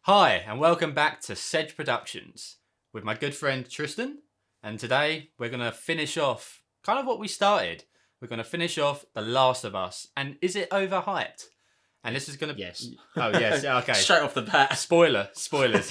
Hi, and welcome back to Sedge Productions with my good friend Tristan. And today we're going to finish off kind of what we started. We're going to finish off The Last of Us. And is it overhyped? And this is going to... Yes. Oh, yes. Okay. Straight off the bat. Spoilers.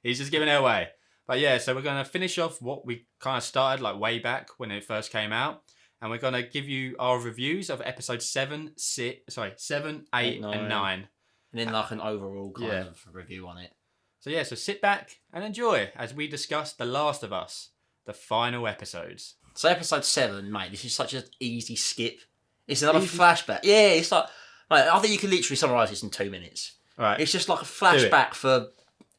He's just giving it away. But yeah, so we're going to finish off what we kind of started like way back when it first came out. And we're going to give you our reviews of episode 7, 8, and 9. And then like an overall kind of review on it. So sit back and enjoy as we discuss The Last of Us, the final episodes. So episode 7, mate, this is such an easy skip. It's another flashback. Yeah, it's like, mate, I think you can literally summarise this in 2 minutes. Right. It's just like a flashback for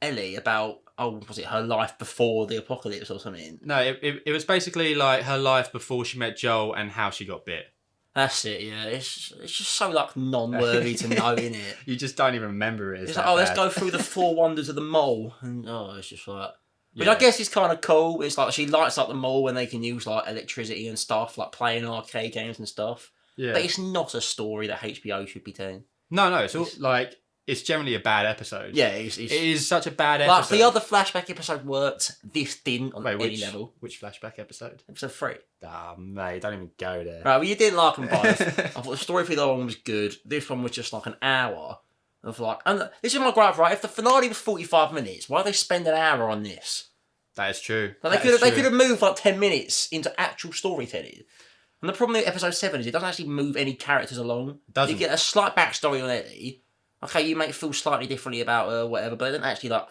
Ellie about, was it her life before the apocalypse or something? No, it was basically like her life before she met Joel and how she got bit. That's it, yeah. It's just so like non-worthy to know, innit? You just don't even remember it. It's like, let's go through the 4 wonders of the mole. And it's just like... Which I guess is kind of cool. It's like she lights up the mall when they can use like electricity and stuff, like playing arcade games and stuff. Yeah. But it's not a story that HBO should be telling. No, it's all like it's generally a bad episode. Yeah, it is such a bad episode. Like the other flashback episode worked, this didn't on any level. Which flashback episode? Episode 3. Ah, mate, don't even go there. Right, well you didn't like them both. I thought the story for the other one was good. This one was just like an hour of like, and this is my gripe, right? If the finale was 45 minutes, why they spend an hour on this? That is true. Like they could have moved like 10 minutes into actual storytelling. And the problem with episode 7 is it doesn't actually move any characters along. It doesn't. You get a slight backstory on Ellie. Okay, you may feel slightly differently about her, whatever, but it doesn't actually like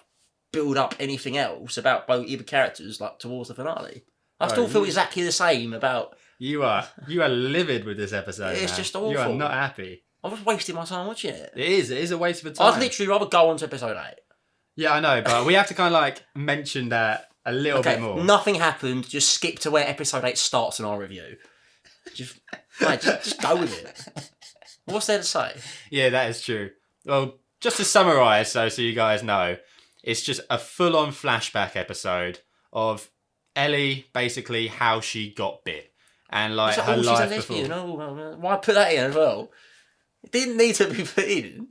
build up anything else about both either characters like towards the finale. I still feel exactly the same about. You are livid with this episode. It's just awful. You are not happy. I was wasting my time watching it. It is a waste of time. I'd literally rather go on to episode 8. Yeah, I know, but we have to kind of like mention that a little bit more. Nothing happened. Just skip to where episode 8 starts in our review. Just go with it. What's there to say? Yeah, that is true. Well, just to summarise, so you guys know, it's just a full-on flashback episode of Ellie, basically how she got bit and like her life before. Why put that in as well? It didn't need to be put in.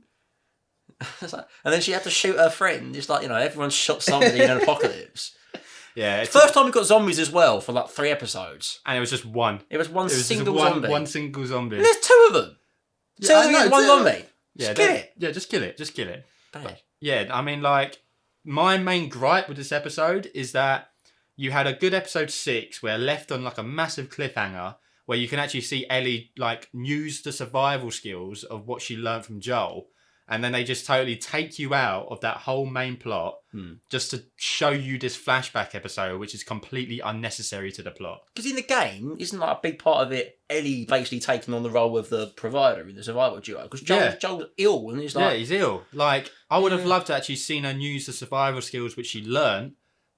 And then she had to shoot her friend. It's like, everyone shot somebody in an apocalypse. Yeah, it's the first time we got zombies as well for like 3 episodes. And it was just one. It was one single zombie. One single zombie. And there's 2 of them. Two of them against one zombie. Yeah, just kill it. Just kill it. Bad. Yeah, I mean, like, my main gripe with this episode is that you had a good episode 6 where left on like a massive cliffhanger where you can actually see Ellie like use the survival skills of what she learned from Joel. And then they just totally take you out of that whole main plot just to show you this flashback episode, which is completely unnecessary to the plot. Because in the game, isn't like a big part of it Ellie basically taking on the role of the provider in the survival duo? Because Joel's ill and he's like... Yeah, he's ill. Like, I would have loved to actually seen her use the survival skills which she learned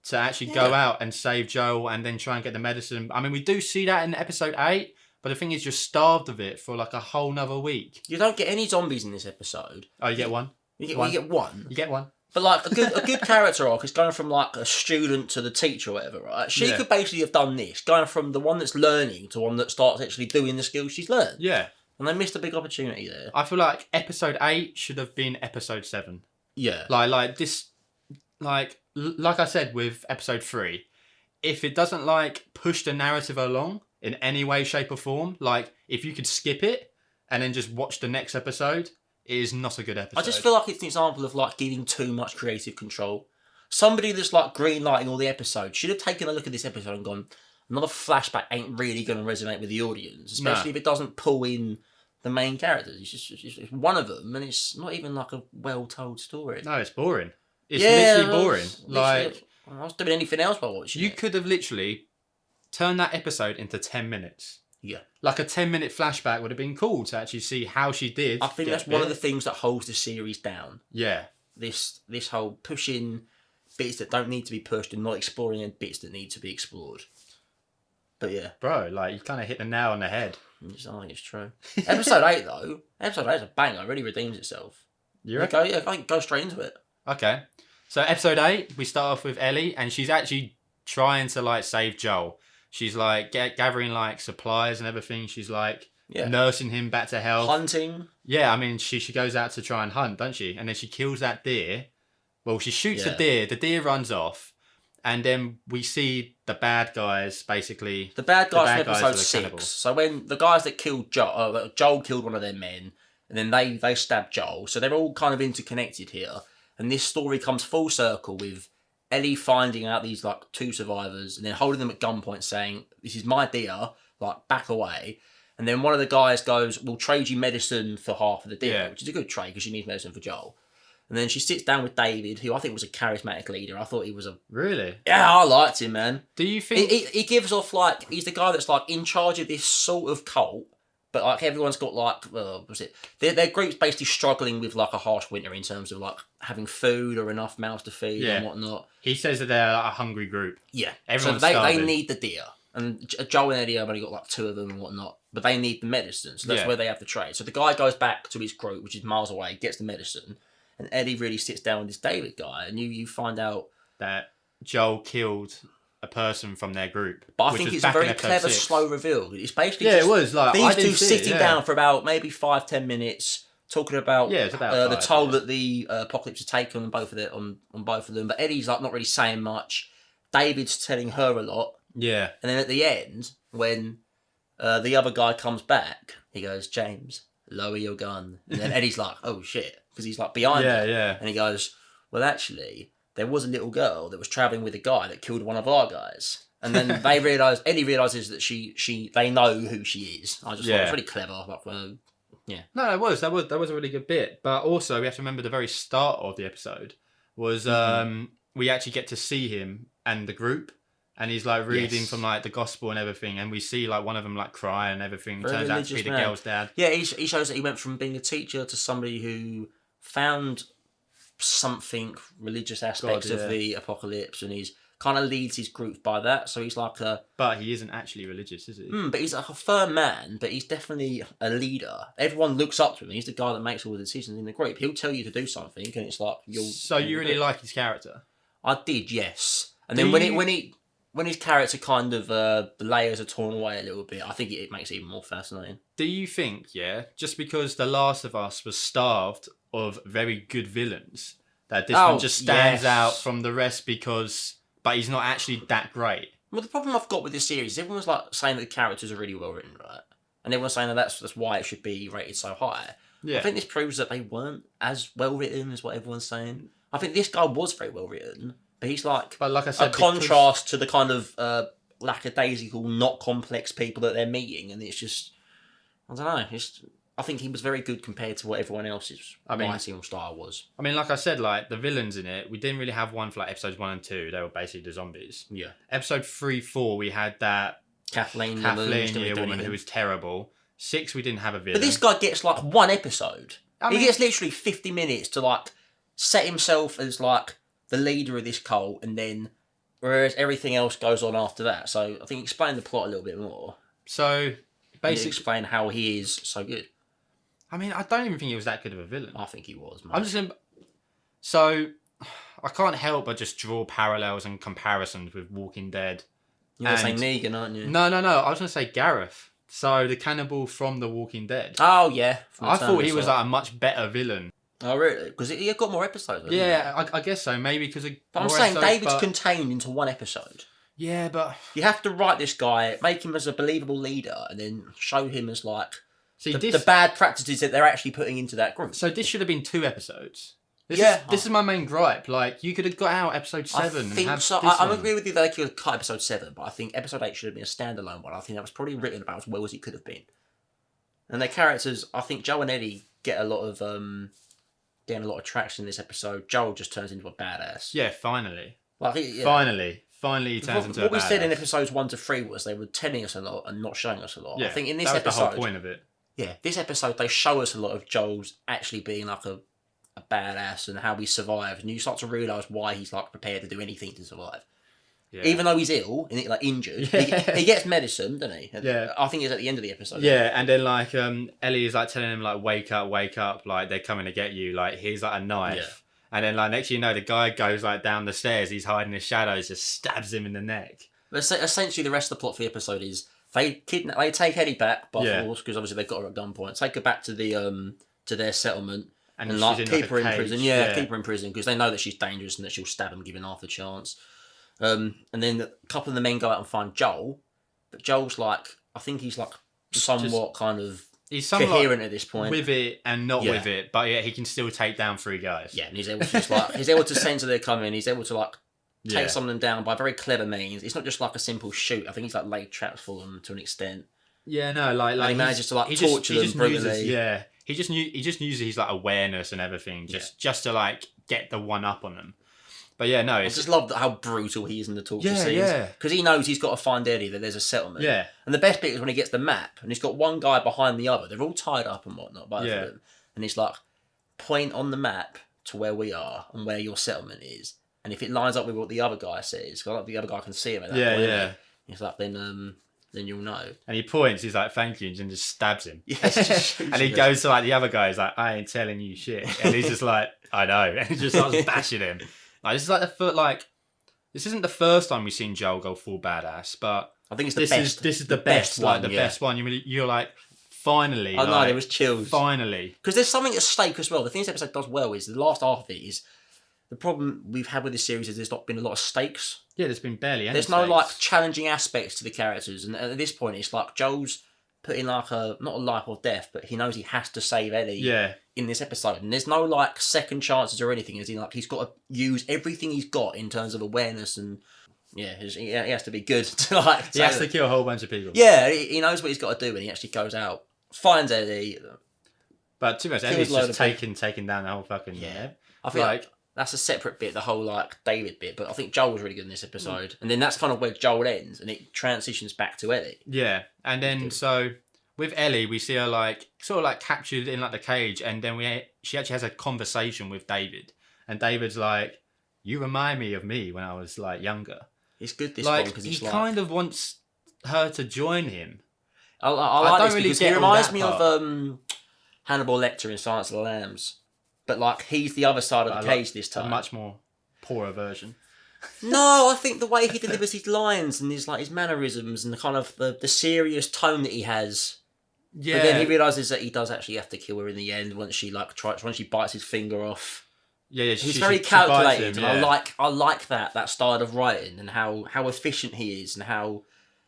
to actually go out and save Joel and then try and get the medicine. I mean, we do see that in episode 8. But the thing is, you're starved of it for like a whole nother week. You don't get any zombies in this episode. Oh, you get one? You get one? You get one. But like, a good character arc is going from like a student to the teacher or whatever, right? She could basically have done this, going from the one that's learning to one that starts actually doing the skills she's learned. Yeah. And they missed a big opportunity there. I feel like episode 8 should have been episode 7. Yeah. Like this, like I said with episode 3, if it doesn't like push the narrative along in any way, shape or form, like if you could skip it and then just watch the next episode, it is not a good episode. I just feel like it's an example of like giving too much creative control. Somebody that's like greenlighting all the episodes should have taken a look at this episode and gone, another flashback ain't really going to resonate with the audience, especially if it doesn't pull in the main characters. It's one of them, and it's not even like a well-told story. No, it's boring. It's literally boring. Like, I was doing anything else by watching it. Could have literally turned that episode into 10 minutes. Yeah. Like a 10-minute flashback would have been cool to actually see how she did. I think that's one of the things that holds the series down. Yeah. This whole pushing bits that don't need to be pushed and not exploring any bits that need to be explored. But yeah. Bro, like, you kind of hit the nail on the head. I think it's true. Episode 8, though. Episode 8 is a banger. It really redeems itself. You reckon? I can go straight into it. Okay. So episode 8, we start off with Ellie, and she's actually trying to, like, save Joel. She's, like, gathering, like, supplies and everything. She's, like, nursing him back to health. Hunting. Yeah, I mean, she goes out to try and hunt, doesn't she? And then she kills that deer, Well, she shoots Yeah. a deer. The deer runs off, and then we see the bad guys basically. The bad guys from guys episode are the 6. cannibals. So when the guys that killed Joel killed one of their men, and then they stabbed Joel. So they're all kind of interconnected here. And this story comes full circle with Ellie finding out these like 2 survivors and then holding them at gunpoint saying, "This is my deer, like back away." And then one of the guys goes, "We'll trade you medicine for half of the deer," which is a good trade because she needs medicine for Joel. And then she sits down with David, who I think was a charismatic leader. I thought he was a... Really? Yeah, I liked him, man. Do you think... He gives off, like... He's the guy that's, like, in charge of this sort of cult, but, like, everyone's got, like... what's it? Their group's basically struggling with, like, a harsh winter in terms of, like, having food or enough mouths to feed and whatnot. He says that they're like, a hungry group. Yeah. Everyone's so they starving. need the deer. And Joel and Eddie have only got, like, 2 of them and whatnot. But they need the medicine, so that's where they have the trade. So the guy goes back to his group, which is miles away, gets the medicine... And Eddie really sits down with this David guy, and you find out that Joel killed a person from their group. But I think it's a very clever, slow reveal. It's basically it was like these 2 sitting down for about maybe 5-10 minutes, talking about, it's about the toll that the apocalypse has taken on both of them. But Eddie's like not really saying much. David's telling her a lot. Yeah, and then at the end, when the other guy comes back, he goes, "James, lower your gun." And then Eddie's like, "Oh shit." Because he's like behind her. Yeah. And he goes, "Well, actually, there was a little girl that was travelling with a guy that killed one of our guys." And then Eddie realises that they know who she is. I just thought it was really clever. Like, yeah. No, that was a really good bit. But also, we have to remember the very start of the episode was we actually get to see him and the group. And he's like reading from like the gospel and everything, and we see like one of them like cry and everything. Very Turns out to be the girl's dad. Yeah, he shows that he went from being a teacher to somebody who found something religious aspects of the apocalypse, and he's kind of leads his group by that. So he's like a... But he isn't actually religious, is he? But he's like a firm man, but he's definitely a leader. Everyone looks up to him. He's the guy that makes all the decisions in the group. He'll tell you to do something, and it's like... So you really like his character? I did, yes. And then when his character kind of, the layers are torn away a little bit, I think it makes it even more fascinating. Do you think, just because The Last of Us was starved of very good villains, that this one just stands out from the rest but he's not actually that great? Well, the problem I've got with this series is everyone's like saying that the characters are really well written, right? And everyone's saying that that's why it should be rated so high. Yeah. I think this proves that they weren't as well written as what everyone's saying. I think this guy was very well written. But he's like I said, a contrast to the kind of lackadaisical, not complex people that they're meeting, and it's just, I don't know. I think he was very good compared to what everyone else's writing style was. I mean, like I said, like the villains in it, we didn't really have one for like episodes 1 and 2. They were basically the zombies. Yeah. Episode 3, 4, we had that Kathleen woman who was terrible. 6, we didn't have a villain. But this guy gets like 1 episode. He gets literally 50 minutes to like set himself as like the leader of this cult, and then whereas everything else goes on after that. So I think explain the plot a little bit more. So basically explain how he is so good. I mean, I don't even think he was that good of a villain. I think he was, man. I'm just gonna... So I can't help but just draw parallels and comparisons with Walking Dead. You're saying Negan, aren't you? No. I was gonna say Gareth. So the cannibal from The Walking Dead. Oh yeah. I thought he was like a much better villain. Oh really? Because he got more episodes. Yeah, I guess so. Maybe because of. But I'm saying David's contained into 1 episode. Yeah, but you have to write this guy, make him as a believable leader, and then show him as like the bad practices that they're actually putting into that group. So this should have been 2 episodes. This is my main gripe. Like you could have got out episode 7. I think so. I agree with you that they could have cut episode 7, but I think episode 8 should have been a standalone one. I think that was probably written about as well as it could have been. And their characters, I think Joe and Eddie get a lot of traction in this episode. Joel just turns into a badass. Yeah, finally. Finally he turns into a badass. What we said in episodes 1 to 3 was they were telling us a lot and not showing us a lot. Yeah, I think in this that was episode, the whole point of it. Yeah, this episode they show us a lot of Joel's actually being like a badass and how he survived, and you start to realise why he's like prepared to do anything to survive. Yeah. Even though he's ill and like injured, he gets medicine, doesn't he? Yeah, I think it's at the end of the episode. Yeah, and then like Ellie is like telling him like wake up, like they're coming to get you. Like here's like a knife, and then like next thing you know, the guy goes like down the stairs. He's hiding in the shadows, just stabs him in the neck. But essentially, the rest of the plot for the episode is they take Eddie back by force because obviously they've got her at gunpoint. Take her back to the to their settlement. and like she's keep in her in cage. prison. Yeah, keep her in prison because they know that she's dangerous and that she'll stab him given half a chance. And then a couple of the men go out and find Joel, but Joel's like, I think he's like somewhat kind of coherent at this point, with it and not with it, but yeah, he can still take down 3 guys. Yeah, and he's able to he's able to sense that they're coming. He's able to like take some of them down by very clever means. It's not just like a simple shoot. I think he's like laid traps for them to an extent. Yeah, no, like and he manages to like torture them brutally. He just uses his like awareness and everything just to like get the one up on them. But yeah, no, I just love how brutal he is in the torture scenes. Yeah, because he knows he's got to find Eddie, that there's a settlement. Yeah, and the best bit is when he gets the map and he's got one guy behind the other. They're all tied up and whatnot, both of them, and he's like, point on the map to where we are and where your settlement is, and if it lines up with what the other guy says, because like, the other guy can see him at that point. He's like, then you'll know. And he points, he's like, thank you, and just stabs him. Yeah, and he goes to like the other guy, he's like, I ain't telling you shit. And he's just like, I know. And he just starts bashing him. Like, this is like this isn't the first time we've seen Joel go full badass, but I think it's the best. This is the best one, like the best one. You're like, finally. I know, there was chills. Finally. Because there's something at stake as well. The thing this episode does well is the last half of it is the problem we've had with this series is there's not been a lot of stakes. Yeah, there's been barely any There's stakes. no like challenging aspects to the characters, and at this point it's like Joel's put in like not a life or death, but he knows he has to save Eddie in this episode. And there's no like second chances or anything, as in like he's got to use everything he's got in terms of awareness and he has to be good to like... He has to kill a whole bunch of people. Yeah, he knows what he's got to do and he actually goes out, finds Eddie. But too much, Eddie's just taking down the whole fucking... Yeah. I feel like that's a separate bit, the whole like David bit, but I think Joel was really good in this episode. And then that's kind of where Joel ends and it transitions back to Ellie. Yeah, and then so with Ellie, we see her like sort of like captured in like the cage, and then she actually has a conversation with David, and David's like, "You remind me of me when I was like younger." It's good this like, one because he kind of wants her to join him. I like don't this really because he reminds me of Hannibal Lecter in Silence of the Lambs. But like he's the other side of the cage this time. A much more poorer version. No, I think the way he delivers his lines and his mannerisms and the kind of the serious tone that he has. Yeah. But then he realizes that he does actually have to kill her in the end once she bites his finger off. Yeah. He's very calculated, and I like that style of writing and how efficient he is and how.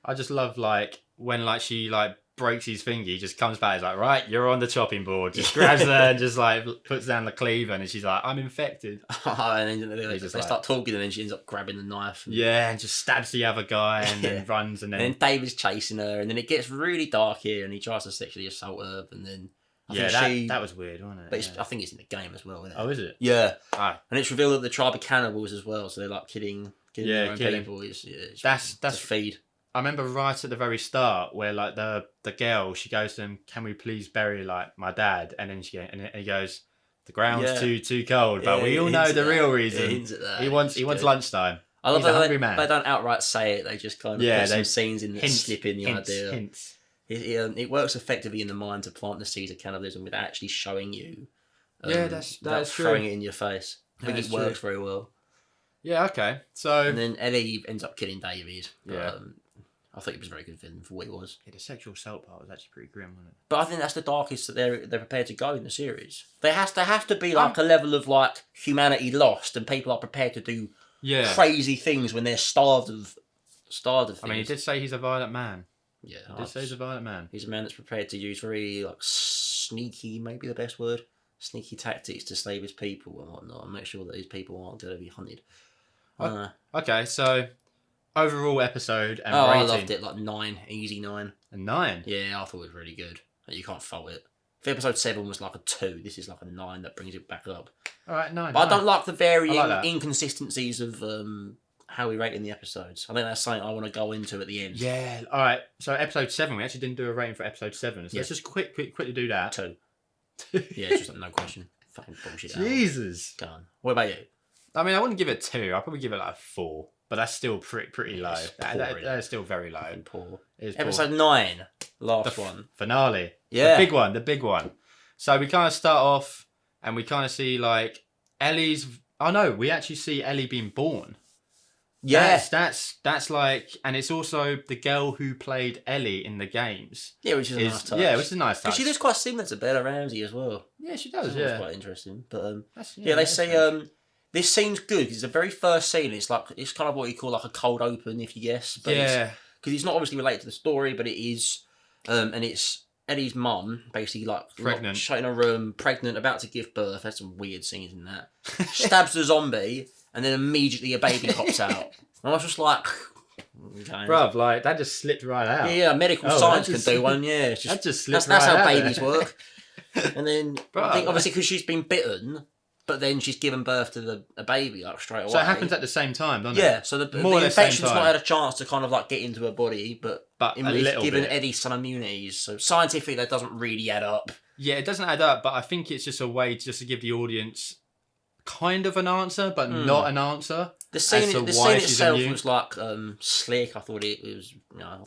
I just love like when like she like breaks his finger, he just comes back, he's like, right, you're on the chopping board, just grabs her and just like puts down the cleaver, and she's like, I'm infected. And then they start talking, and then she ends up grabbing the knife and just stabs the other guy and then runs, and then David's chasing her, and then it gets really dark here and he tries to sexually assault her, and then that was weird, wasn't it? But I think it's in the game as well, isn't it? Oh, is it? Yeah. And it's revealed that the tribe of cannibals as well, so they're like killing their own people. It's that's to feed. I remember right at the very start where like the girl, she goes to him, "Can we please bury like my dad?" And then he goes, "The ground's too cold." But we all know the real reason. He wants lunchtime. I love that they don't outright say it. They just kind of put some scenes in that slip in the idea. Hints. It works effectively in the mind to plant the seeds of cannibalism without actually showing you. That's true. Throwing it in your face. I think it works very well. Yeah. Okay. So and then Ellie ends up killing David. Yeah. I think it was very good for him for what it was. Yeah, the sexual assault part was actually pretty grim, wasn't it? But I think that's the darkest that they're prepared to go in the series. There has to be like a level of like humanity lost, and people are prepared to do crazy things when they're starved of things. I mean, he did say he's a violent man. Yeah, he did say he's a violent man. He's a man that's prepared to use very like sneaky, maybe the best word, sneaky tactics to save his people and whatnot, and make sure that his people aren't going to be hunted. Okay, so. Overall episode and rating. I loved it, like 9, easy 9. A 9? Yeah, I thought it was really good. You can't fault it. If episode 7 was like a 2, this is like a 9 that brings it back up. Alright, 9. But I don't like the varying inconsistencies of how we rate in the episodes. I think that's something I want to go into at the end. Yeah, alright. So episode 7, we actually didn't do a rating for episode 7. So let's just quickly do that. 2. Yeah, it's just like, no question. Fucking bullshit. Jesus. Go on. What about you? I mean, I wouldn't give it 2. I'd probably give it like a 4. But that's still pretty low. That is still very low. Poor. Episode 9, last one. Finale. Yeah. The big one. So we kind of start off and we kind of see like Ellie's... Oh no, we actually see Ellie being born. Yeah. That's like, and it's also the girl who played Ellie in the games. Yeah, which is a nice touch. Yeah, which is a nice touch. Because she looks quite similar to Bella Ramsey as well. Yeah, she does. That's quite interesting. But they say this scene's good because it's the very first scene. It's kind of what you call like a cold open, if you guess. But because it's not obviously related to the story, but it is, and it's Eddie's mum, basically like pregnant, shut in a room, pregnant, about to give birth. There's some weird scenes in that. Stabs the zombie, and then immediately a baby pops out. And I was just like, okay. Bruv, like that just slipped right out. Yeah, medical science can do one. Yeah, it's just, that just slipped that's right how out babies work. And then Bruv, I think obviously because she's been bitten. But then she's given birth to a baby like straight away. So it happens at the same time, doesn't it? Yeah, so the infection's not had a chance to kind of like get into her body, but it's given Eddie some immunities. So scientifically, that doesn't really add up. Yeah, it doesn't add up, but I think it's just a way just to give the audience kind of an answer, but not an answer. The scene itself was like slick. I thought it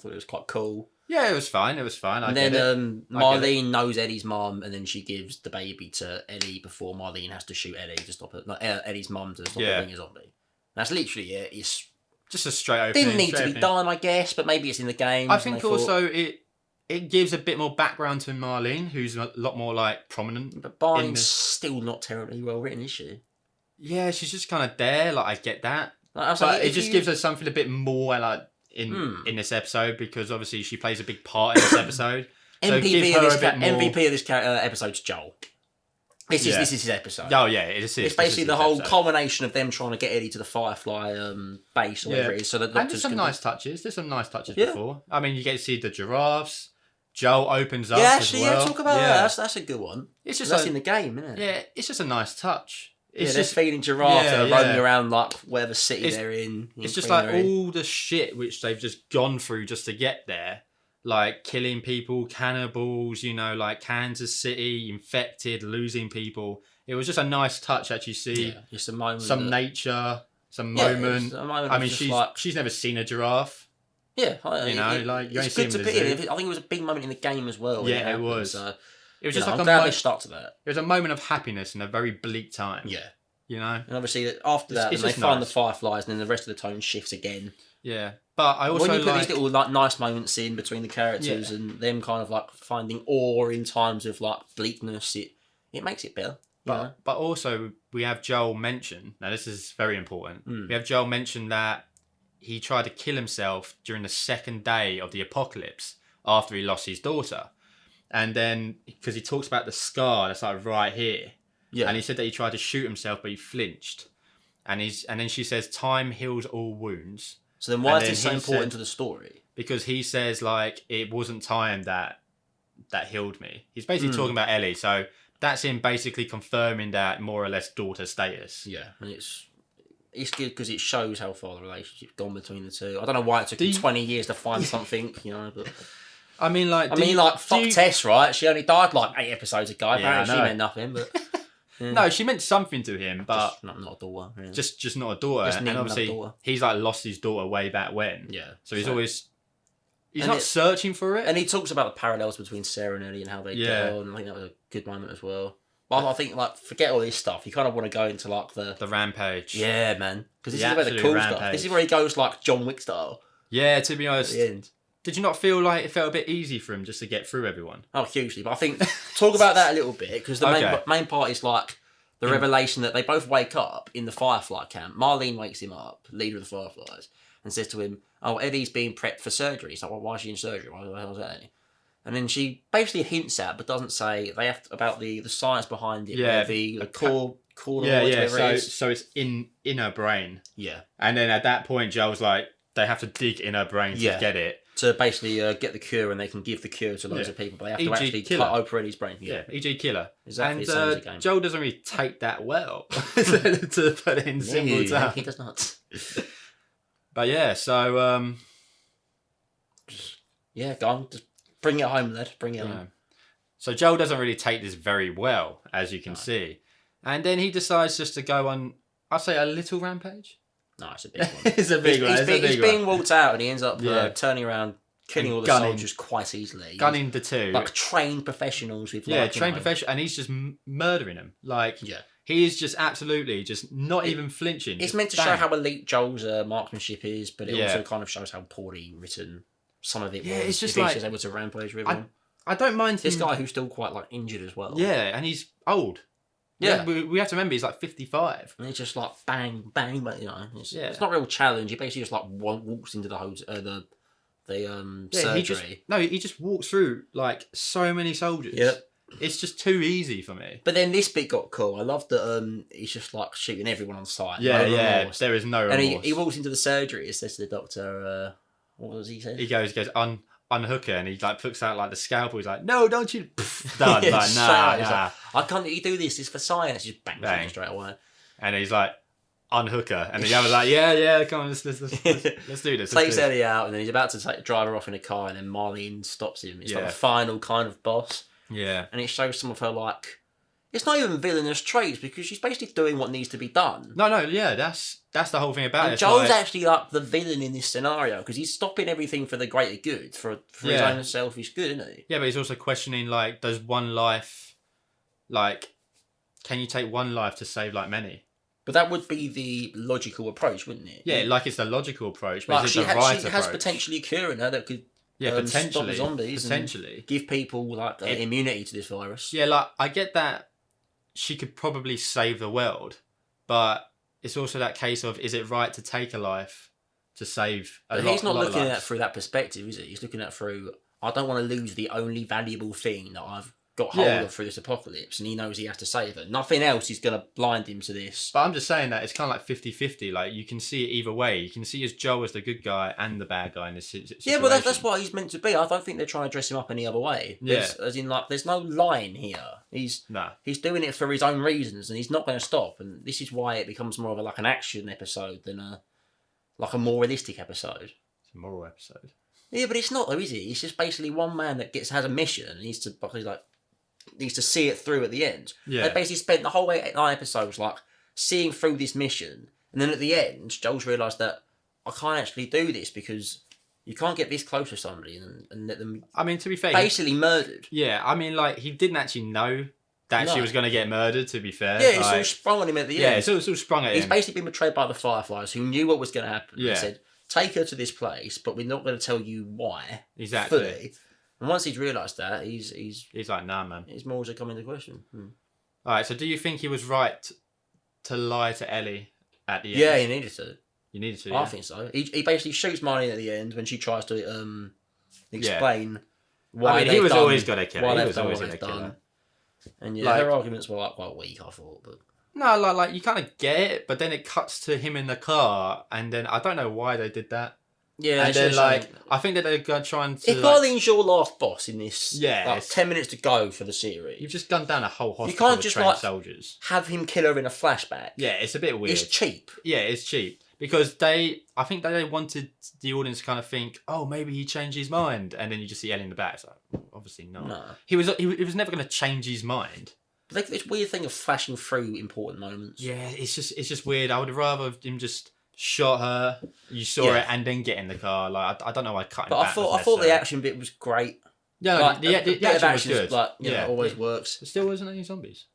was quite cool. Yeah, it was fine. And then Marlene knows Eddie's mom, and then she gives the baby to Eddie before Marlene has to shoot Eddie to stop it. Not Eddie's mom to stop her being a zombie. That's literally it. It's just a straight opening. Didn't need to be done, I guess, but maybe it's in the game. I think also it gives a bit more background to Marlene, who's a lot more like prominent. But Marlene's still not terribly well written, is she? Yeah, she's just kind of there. Like I get that, but it just gives her something a bit more like. In this episode, because obviously she plays a big part in this episode. MVP of this episode's Joel. This is his episode. Oh yeah, it is. It's basically the whole culmination of them trying to get Eddie to the Firefly base or whatever it is. So that and there's some nice touches. Before. I mean, you get to see the giraffes. Joel opens up. Yeah, actually, talk about that. That's a good one. It's just that's in the game, isn't it? Yeah, it's just a nice touch. It's just feeding giraffes that are roaming around like whatever city they're in. It's just like all the shit which they've just gone through just to get there. Like killing people, cannibals, like Kansas City, infected, losing people. It was just a nice touch that you see. Yeah, just a moment. Some nature, some moment. I mean, she's never seen a giraffe. Yeah. It's good to be in. I think it was a big moment in the game as well. Yeah, it was. It was just like I'm glad they stuck to that. It was a moment of happiness in a very bleak time. Yeah. And obviously after that, they find the fireflies, and then the rest of the tone shifts again. Yeah, but I also when you put these little like nice moments in between the characters and them kind of like finding awe in times of like bleakness, it makes it better. But also we have Joel mention. Now this is very important. We have Joel mention that he tried to kill himself during the second day of the apocalypse after he lost his daughter. And then, because he talks about the scar that's like right here. Yeah. And he said that he tried to shoot himself, but he flinched. And then she says, time heals all wounds. So then why is this so important to the story? Because he says, like, it wasn't time that healed me. He's basically talking about Ellie. So that's him basically confirming that more or less daughter status. Yeah. And it's good because it shows how far the relationship's gone between the two. I don't know why it took him 20 years to find something, but... I mean, fuck Tess, right? She only died like 8 episodes ago. Apparently, she meant nothing, but no, she meant something to him, but just not a daughter. Yeah. Just not a daughter, and obviously he's like lost his daughter way back when. Yeah, so he's not searching for it, and he talks about the parallels between Sarah and Ellie and how they get on. I think that was a good moment as well. But I think forget all this stuff. You kind of want to go into like the rampage. Yeah, man, because this is where the cool stuff. This is where he goes like John Wick style. Yeah, to be honest. At the end. Did you not feel like it felt a bit easy for him just to get through everyone? Oh, hugely. But I think, talk about that a little bit, because the main part is like the revelation that they both wake up in the Firefly camp. Marlene wakes him up, leader of the Fireflies, and says to him, oh, Eddie's being prepped for surgery. He's like, well, why is she in surgery? Why the hell is that? And then she basically hints at, but doesn't say, about the science behind it. Yeah. The core So it's in her brain. Yeah. And then at that point, Joel's like, they have to dig in her brain to get it. To basically get the cure, and they can give the cure to loads of people, but they have to actually cut open Eddie's brain. Yeah, E.G. Killer. Exactly. And Joel doesn't really take that well, to put it in simple terms. He does not. But yeah, so... go on. Just bring it home, lad. Bring it home. So Joel doesn't really take this very well, as you can see. And then he decides just to go on, I'd say, a little rampage. No, it's a big one. It's a big one. He's being walked out, and he ends up turning around, killing all the soldiers quite easily. Gunning the two. Like trained professionals with trained professionals, and he's just murdering them. Like, He is just absolutely just not even flinching. It's meant to show how elite Joel's marksmanship is, but it also kind of shows how poorly written some of it was. It's just if he's just able to rampage with everyone. I don't mind this guy who's still quite like injured as well. Yeah, and he's old. Yeah, we have to remember he's like 55. And he's just like bang, bang, but it's not a real challenge. He basically just like walks into the surgery. He just walks through like so many soldiers. Yep. It's just too easy for me. But then this bit got cool. I love that he's just like shooting everyone on sight. Yeah, there is no remorse. And he walks into the surgery. He says to the doctor, what does he say? He goes, unhook her, and he like puts out like the scalpel. He's like, no, don't you? Done. Like, nah. Like, I can't let you do this. It's for science. He just bangs straight away. And he's like, unhook her, and the other's like, yeah, come on, let's do this. Takes Ellie out, and then he's about to drive her off in a car, and then Marlene stops him. It's like the final kind of boss. Yeah. And it shows some of her like. It's not even villainous traits because she's basically doing what needs to be done. No, that's the whole thing about it. Joel's actually like the villain in this scenario because he's stopping everything for the greater good, for his own selfish good, isn't he? Yeah, but he's also questioning like, does one life, like, can you take one life to save like many? But that would be the logical approach, wouldn't it? Yeah, like it's the logical approach, but like is it the right approach? She has potentially a cure in her that could potentially stop the zombies, potentially give people like immunity to this virus. Yeah, like I get that. She could probably save the world, but it's also that case of, is it right to take a life to save a lot? But he's not looking at it through that perspective, is he? He's looking at it through, I don't want to lose the only valuable thing that I've got hold of through this apocalypse, and he knows he has to save her. Nothing else is going to blind him to this. But I'm just saying that it's kind of like 50-50. Like, you can see it either way. You can see as Joel as the good guy and the bad guy in this situation. Yeah, but that's what he's meant to be. I don't think they're trying to dress him up any other way. As in, like, there's no line here. He's doing it for his own reasons, and he's not going to stop. And this is why it becomes more of an action episode than a more realistic episode. It's a moral episode. Yeah, but it's not though, is it? It's just basically one man that has a mission and needs to see it through at the end. Yeah. They basically spent the whole 9 episodes like seeing through this mission, and then at the end, Joel's realised that I can't actually do this because you can't get this close to somebody and let them. I mean, to be fair, basically murdered. Yeah, I mean, like he didn't actually know that she was going to get murdered. To be fair, yeah, it's all sprung on him at the end. Yeah, it's all sprung at him. He's basically been betrayed by the Fireflies, who knew what was going to happen. Yeah. They said, "Take her to this place, but we're not going to tell you why." Exactly. Fully. And once he's realised that, he's like, nah, man. His morals are coming into question. All right, so do you think he was right to lie to Ellie at the end? Yeah, he needed to. You needed to. I think so. He basically shoots Marlene at the end when she tries to explain why. I mean, he was always going to kill her. He was always going to kill her. And her arguments were quite weak, I thought. But no, like you kind of get it, but then it cuts to him in the car, and then I don't know why they did that. Yeah, and then I think that they're trying to. If Marlene's your last boss in this, 10 minutes to go for the series, you've just gunned down a whole hospital. You can't just soldiers. Have him kill her in a flashback. Yeah, it's a bit weird. It's cheap. Yeah, it's cheap because I think they wanted the audience to kind of think, oh, maybe he changed his mind, and then you just see Ellie in the back. It's like, well, obviously not. No, he was never going to change his mind. But this weird thing of flashing through important moments. Yeah, it's just weird. I would rather him just shot her, you saw it, and then get in the car. Like I don't know why cutting. But I thought the action bit was great. Yeah, like, the action was good. Like, always works. There still wasn't any zombies.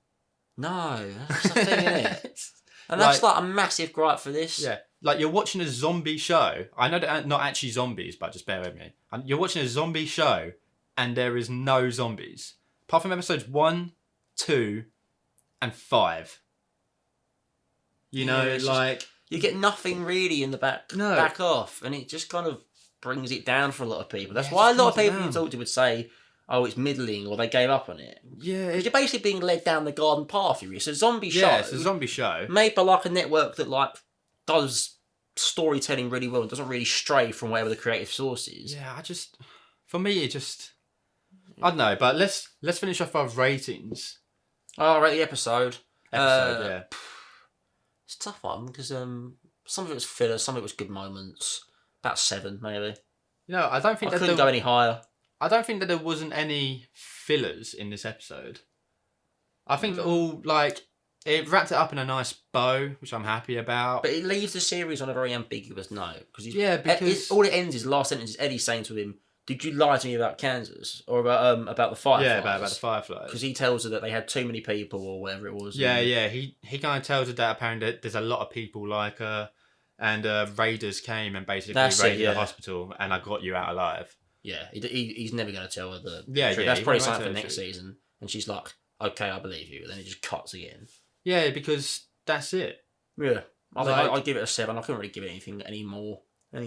No, that's the thing, isn't it? And that's like a massive gripe for this. Yeah, like you're watching a zombie show. I know that not actually zombies, but just bear with me. You're watching a zombie show, and there is no zombies apart from episodes 1, 2, and 5. You know, like. You get nothing really in the back off, and it just kind of brings it down for a lot of people. That's why a lot of people you talk to would say, oh, it's middling, or they gave up on it. Yeah. Because you're basically being led down the garden path here. It's a zombie show. Yeah, it's a zombie show. Made by a network that does storytelling really well and doesn't really stray from whatever the creative source is. Yeah, for me, I don't know, but let's finish off our ratings. I'll rate the episode. Yeah. It's a tough one because some of it was filler, some of it was good moments. About 7, maybe. I don't think I couldn't go any higher. I don't think that there wasn't any fillers in this episode. I think it wrapped it up in a nice bow, which I'm happy about. But it leaves the series on a very ambiguous note because because all it ends is the last sentence is Eddie saying to him, did you lie to me about Kansas or about the Fireflies? Yeah, about the Fireflies. Because he tells her that they had too many people or whatever it was. Yeah, yeah. He kind of tells her that apparently there's a lot of people like her, and raiders came and basically raided the hospital, and I got you out alive. Yeah, he's never going to tell her the truth. That's probably something for next season. And she's like, okay, I believe you. And then it just cuts again. Yeah, because that's it. Yeah. I'd give it a 7. I couldn't really give it any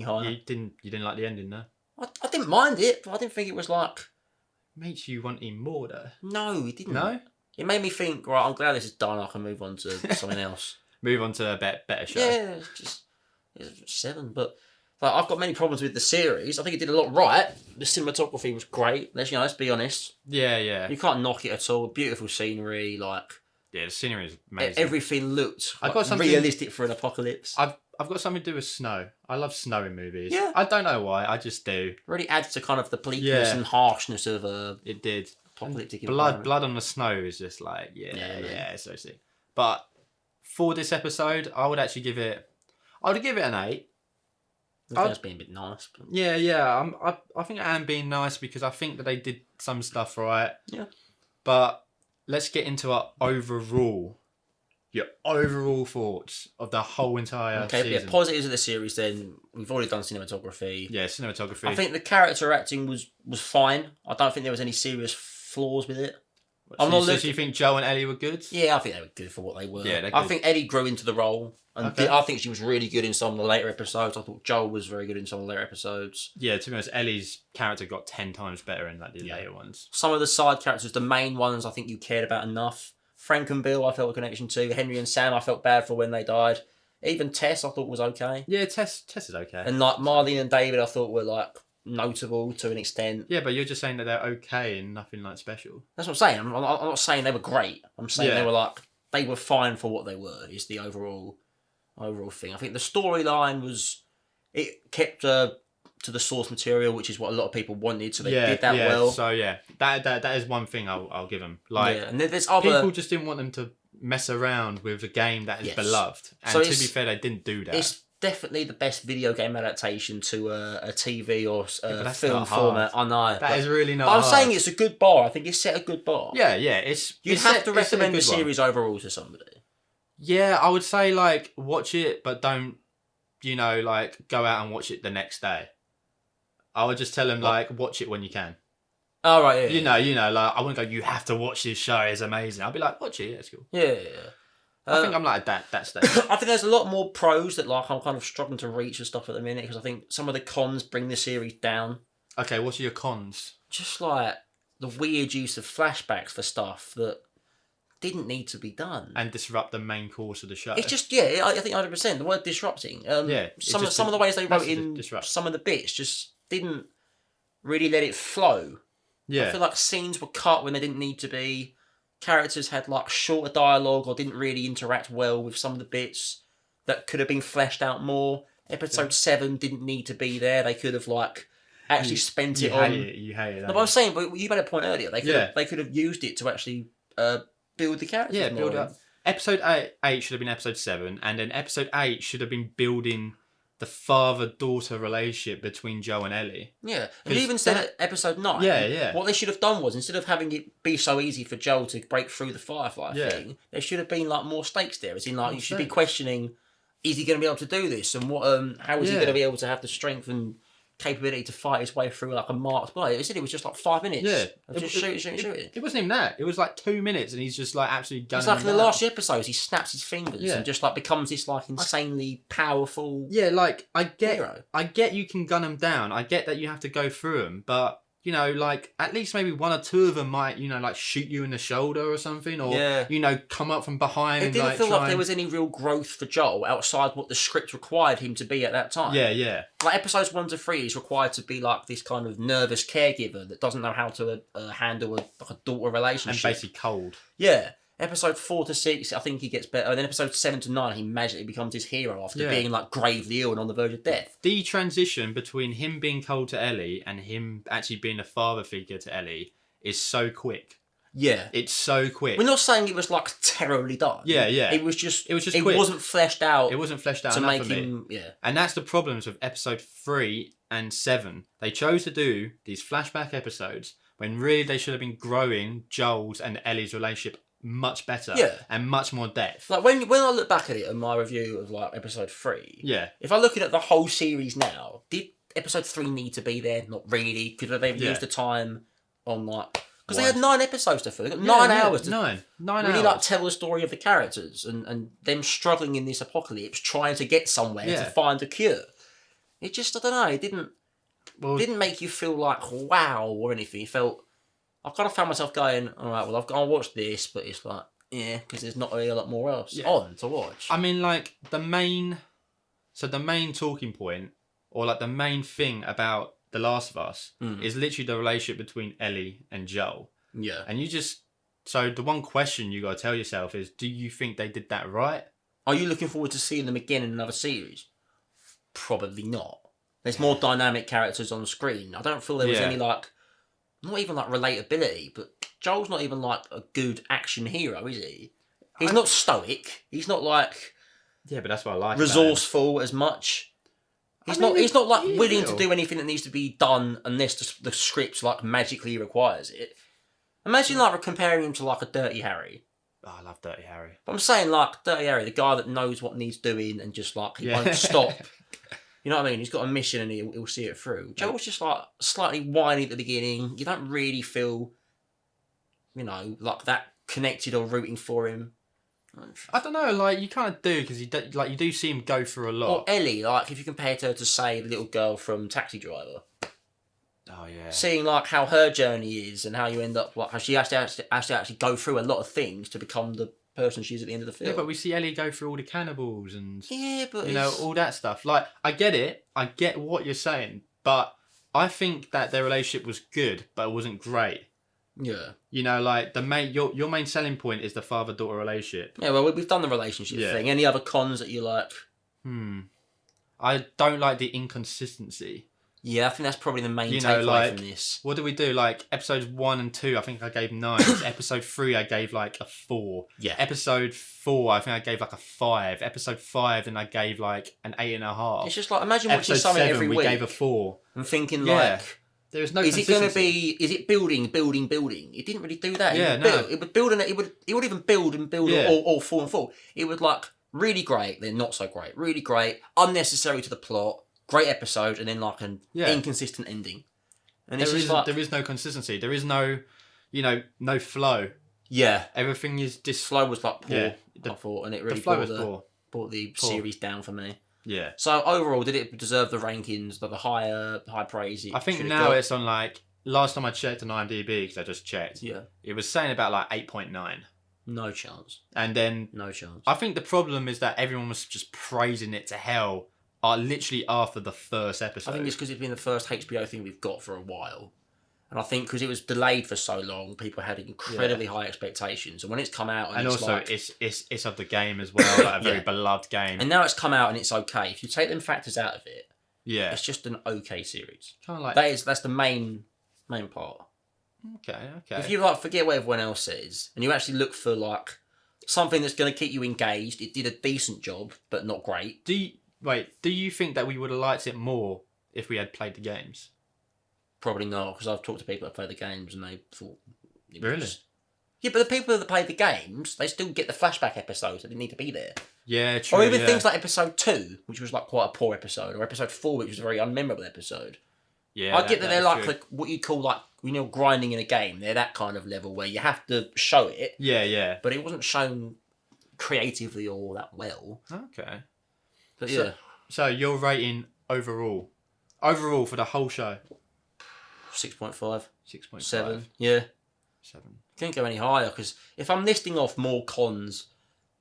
higher. You didn't like the ending, though? I didn't mind it, but I didn't think it was like... Makes you wanting more, though. No, it didn't. No? It made me think, right, I'm glad this is done. I can move on to something else. Move on to a better show. Yeah, it's 7, but... Like, I've got many problems with the series. I think it did a lot right. The cinematography was great. Let's be honest. Yeah, yeah. You can't knock it at all. Beautiful scenery, like... Yeah, the scenery is amazing. Everything looked realistic for an apocalypse. I've got something to do with snow. I love snow in movies. Yeah. I don't know why. I just do. Really adds to kind of the bleakness and harshness of it did. Apocalyptic blood on the snow is just like it's so sick. But for this episode, I would actually give it. I would give it an 8. I think that's being a bit nice. But... Yeah. I think I am being nice because I think that they did some stuff right. Yeah. But let's get into your overall thoughts of the whole entire season. Yeah, positives of the series then. We've already done cinematography. Yeah, cinematography. I think the character acting was fine. I don't think there was any serious flaws with it. So you think Joe and Ellie were good? Yeah, I think they were good for what they were. Yeah, they're good. I think Ellie grew into the role. And I think she was really good in some of the later episodes. I thought Joel was very good in some of the later episodes. Yeah, to be honest, Ellie's character got 10 times better in the later ones. Some of the side characters, the main ones, I think you cared about enough. Frank and Bill, I felt a connection to. Henry and Sam, I felt bad for when they died. Even Tess, I thought was okay. Yeah, Tess is okay. And like Marlene and David, I thought were like notable to an extent. Yeah, but you're just saying that they're okay and nothing like special. That's what I'm saying. I'm not saying they were great. I'm saying they were fine for what they were. Is the overall thing. I think the storyline it kept to the source material, which is what a lot of people wanted. So they did that well. So that is one thing I'll give them. Like, and there's other people just didn't want them to mess around with a game that is beloved. And so to be fair, they didn't do that. It's definitely the best video game adaptation to a TV or film format. I know that is really not. I'm saying it's a good bar. I think it's set a good bar. Yeah. You have to recommend the series overall to somebody. Yeah, I would say like watch it, but don't like go out and watch it the next day. I would just tell them like watch it when you can. Oh right, yeah. You know, like I wouldn't go. You have to watch this show. It's amazing. I'll be like, watch it. Yeah, it's cool. Yeah. I think I'm like that stage. I think there's a lot more pros that like I'm kind of struggling to reach and stuff at the minute because I think some of the cons bring the series down. Okay, what are your cons? Just like the weird use of flashbacks for stuff that didn't need to be done and disrupt the main course of the show. It's just I think 100% the word disrupting. Some of the ways they wrote in some of the bits just didn't really let it flow. Yeah, I feel like scenes were cut when they didn't need to be. Characters had like shorter dialogue or didn't really interact well with some of the bits that could have been fleshed out more. Episode 7 didn't need to be there. They could have like actually spent it on. You hate it. No, but I was saying, but you made a point earlier. They could have used it to actually build the characters. Yeah, build up. Episode 8 should have been episode 7, and then episode 8 should have been building the father-daughter relationship between Joe and Ellie. Yeah, and even said at episode 9. Yeah. What they should have done was instead of having it be so easy for Joel to break through the Firefly thing, there should have been like more stakes there. As in, like you should be questioning, is he going to be able to do this, and what? How is he going to be able to have the strength and capability to fight his way through like a marked blade? It said it was just like 5 minutes. Yeah, of just shooting. It wasn't even that. It was like 2 minutes, and he's just like absolutely gunning. It's like in the last few episodes, he snaps his fingers and just like becomes this like insanely powerful. Yeah, like I hero. get you can gun them down. I get that you have to go through them, but like at least maybe 1 or 2 of them might like shoot you in the shoulder or something, or come up from behind. It didn't feel like there was any real growth for Joel outside what the script required him to be at that time. Yeah. Like episodes 1 to 3 is required to be like this kind of nervous caregiver that doesn't know how to handle a daughter relationship. And basically cold. Yeah. Episode 4 to 6, I think he gets better. And then episode 7 to 9, he magically becomes his hero after being like gravely ill and on the verge of death. The transition between him being cold to Ellie and him actually being a father figure to Ellie is so quick. Yeah. It's so quick. We're not saying it was like terribly done. Yeah. It was just quick. It wasn't fleshed out. It wasn't fleshed out to enough make for me. him. Yeah. And that's the problems with episode 3 and 7. They chose to do these flashback episodes when really they should have been growing Joel's and Ellie's relationship much better. Yeah. And much more depth. Like when I look back at it in my review of like episode 3. Yeah. If I'm looking at the whole series now, did episode 3 need to be there? Not really. Could they have used the time on like. Because they had 9 episodes to fill. They got 9 hours to nine really hours. like tell the story of the characters and them struggling in this apocalypse, trying to get somewhere to find a cure. It just, I don't know, it didn't make you feel like wow or anything. It felt, I kind of found myself going, all right, well, I've got to watch this, but it's like, yeah, because there's not really a lot more else on to watch. I mean, like, the main talking point, or like the main thing about The Last of Us is literally the relationship between Ellie and Joel. Yeah. And so the one question you got to tell yourself is, do you think they did that right? Are you looking forward to seeing them again in another series? Probably not. There's more dynamic characters on the screen. I don't feel there was any like, not even like relatability, but Joel's not even like a good action hero, is he? He's not stoic. He's not like but that's what I like. Resourceful as much. He's not like willing to do anything that needs to be done unless the script like magically requires it. Imagine like comparing him to like a Dirty Harry. Oh, I love Dirty Harry. But I'm saying like Dirty Harry, the guy that knows what needs doing and just like he won't stop. You know what I mean? He's got a mission and he'll see it through. Joel's just like slightly whiny at the beginning. You don't really feel, like that connected or rooting for him. I don't know, like you kind of do because you do see him go through a lot. Or Ellie, like if you compared her to say the little girl from Taxi Driver. Oh yeah. Seeing like how her journey is and how you end up like how she has to actually go through a lot of things to become the person she is at the end of the film. Yeah, but we see Ellie go through all the cannibals and but all that stuff. Like I get it, I get what you're saying, but I think that their relationship was good, but it wasn't great. Yeah. Like the main your main selling point is the father-daughter relationship. Yeah, well we've done the relationship thing. Any other cons that you like? I don't like the inconsistency. Yeah, I think that's probably the main takeaway from this. What do we do? Like episodes 1 and 2, I think I gave 9. Episode 3, I gave like a 4. Yeah. Episode 4, I think I gave like a 5. Episode 5, then I gave like an 8.5. It's just like imagine watching something every week. We gave a 4. And thinking like, there was no. Is it going to be? Is it building? It didn't really do that. It would build and it would even build and build all fall and fall. It would like really great, then not so great. Really great, unnecessary to the plot. Great episode, and then like an inconsistent ending. And there is no consistency. There is no, no flow. Yeah, everything is flow was like poor. Yeah, I thought, and it really brought the series down for me. Yeah. So overall, did it deserve the rankings, the high praise? I think now it's on like last time I checked on IMDb because I just checked. Yeah. It was saying about like 8.9. No chance. And then no chance. I think the problem is that everyone was just praising it to hell. Literally after the first episode. I think it's because it's been the first HBO thing we've got for a while. And I think because it was delayed for so long, people had incredibly high expectations. And when it's come out... And also, it's of the game as well, like a very beloved game. And now it's come out and it's okay. If you take them factors out of it, it's just an okay series. Kind of like... That's the main part. Okay. If you forget what everyone else says, and you actually look for something that's going to keep you engaged, it did a decent job, but not great. Do you think that we would have liked it more if we had played the games? Probably not, because I've talked to people that play the games and they thought... Really? Yeah, but the people that played the games, they still get the flashback episodes. They didn't need to be there. Yeah, true. Or even things like episode 2, which was like quite a poor episode, or episode 4, which was a very unmemorable episode. Yeah, I get that they're like what you call grinding in a game. They're that kind of level where you have to show it. Yeah. But it wasn't shown creatively or that well. Okay. But yeah. So your rating overall for the whole show? 6.5. 6.5. 7. Yeah. 7. Can't go any higher because if I'm listing off more cons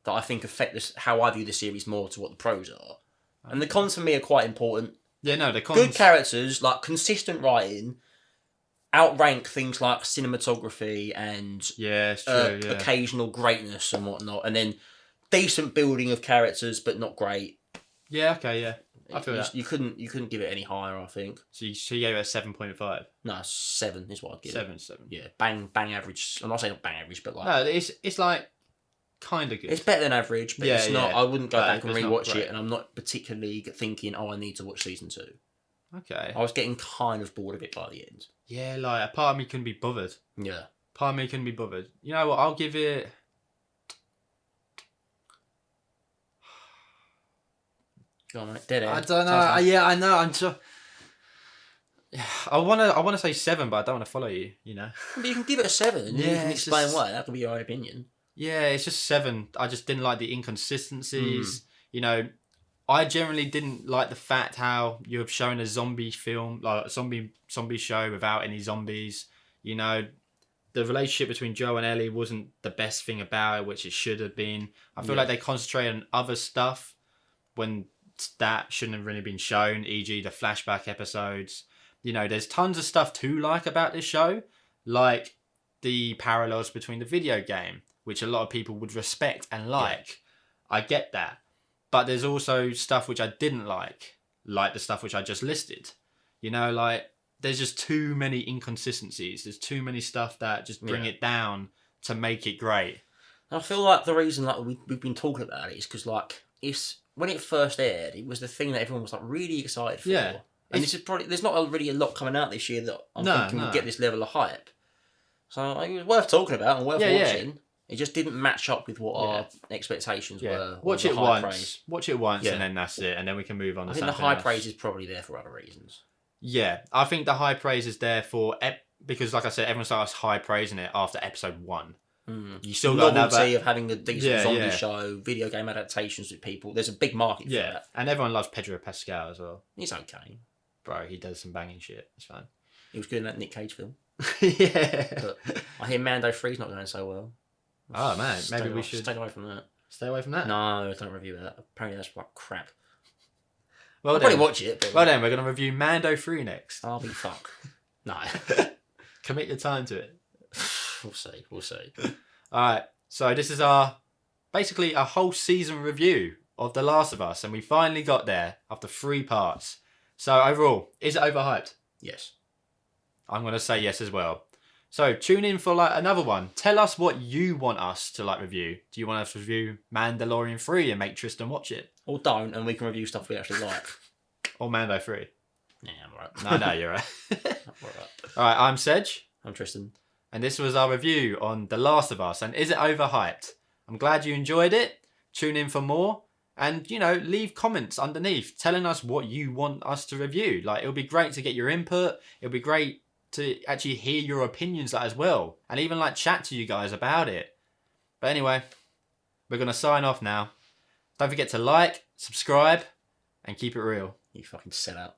that I think affect how I view the series more to what the pros are, and the cons for me are quite important. Yeah, no, the cons. Good characters, like consistent writing, outrank things like cinematography and it's true, occasional greatness and whatnot, and then decent building of characters but not great. Yeah, okay, yeah. I feel that. You couldn't give it any higher, I think. So you gave it a 7.5. No, 7 is what I'd give it. 7. Yeah, bang average. I'm not saying bang average, but like No, it's like kind of good. it's better than average, but it's not. I wouldn't go back and rewatch it, and I'm not particularly thinking, I need to watch season 2. Okay. I was getting kind of bored of it by the end. Yeah, like a part of me couldn't be bothered. Yeah. Part of me couldn't be bothered. You know what? I'll give it. Go on, mate. Dead air. I don't know. Yeah, I know. I'm so. I wanna say 7, but I don't want to follow you. You know. But you can give it a 7, and you can explain just... why. That could be your opinion. Yeah, it's just 7. I just didn't like the inconsistencies. You know, I generally didn't like the fact how you have shown a zombie film, like a zombie show without any zombies. You know, the relationship between Joe and Ellie wasn't the best thing about it, which it should have been. I feel like they concentrated on other stuff when that shouldn't have really been shown, e.g. the flashback episodes. You know, there's tons of stuff to like about this show, like the parallels between the video game, which a lot of people would respect and like. Yeah. I get that. But there's also stuff which I didn't like the stuff which I just listed. You know, like, there's just too many inconsistencies. There's too many stuff that just bring it down to make it great. I feel like the reason like we've been talking about it is because, like, it's when it first aired, it was the thing that everyone was like really excited for. Yeah. And this is probably there's not really a lot coming out this year that I'm thinking will get this level of hype. So it was worth talking about and worth watching. Yeah. It just didn't match up with what our expectations were. Watch it once. Watch it once, and then that's it. And then we can move on to something else. I think the high praise is probably there for other reasons. Yeah, I think the high praise is there for because, like I said, everyone starts high praising it after episode 1. You still got novelty of having a decent zombie show, video game adaptations with people. There's a big market for that. And everyone loves Pedro Pascal as well. He's okay. Bro, he does some banging shit. It's fine. He was good in that Nick Cage film. Yeah. But I hear Mando 3's not going so well. Oh, man. Maybe we should... Stay away from that. Stay away from that? No, don't review that. Apparently that's like crap. Well, I'll probably watch it. But well, then, we're going to review Mando 3 next. I'll be fuck. No. Commit your time to it. We'll see. Alright, so this is basically a whole season review of The Last of Us, and we finally got there after 3 parts. So overall, is it overhyped? Yes. I'm going to say yes as well. So tune in for like another one. Tell us what you want us to like review. Do you want us to review Mandalorian 3 and make Tristan watch it? Or don't, and we can review stuff we actually like. Or Mando 3. Yeah, I'm alright. No, you're right. Alright. Alright, I'm Sedge. I'm Tristan. And this was our review on The Last of Us. And is it overhyped? I'm glad you enjoyed it. Tune in for more. And, you know, leave comments underneath telling us what you want us to review. Like, it'll be great to get your input. It'll be great to actually hear your opinions as well. And even, like, chat to you guys about it. But anyway, we're going to sign off now. Don't forget to like, subscribe, and keep it real. You fucking set out.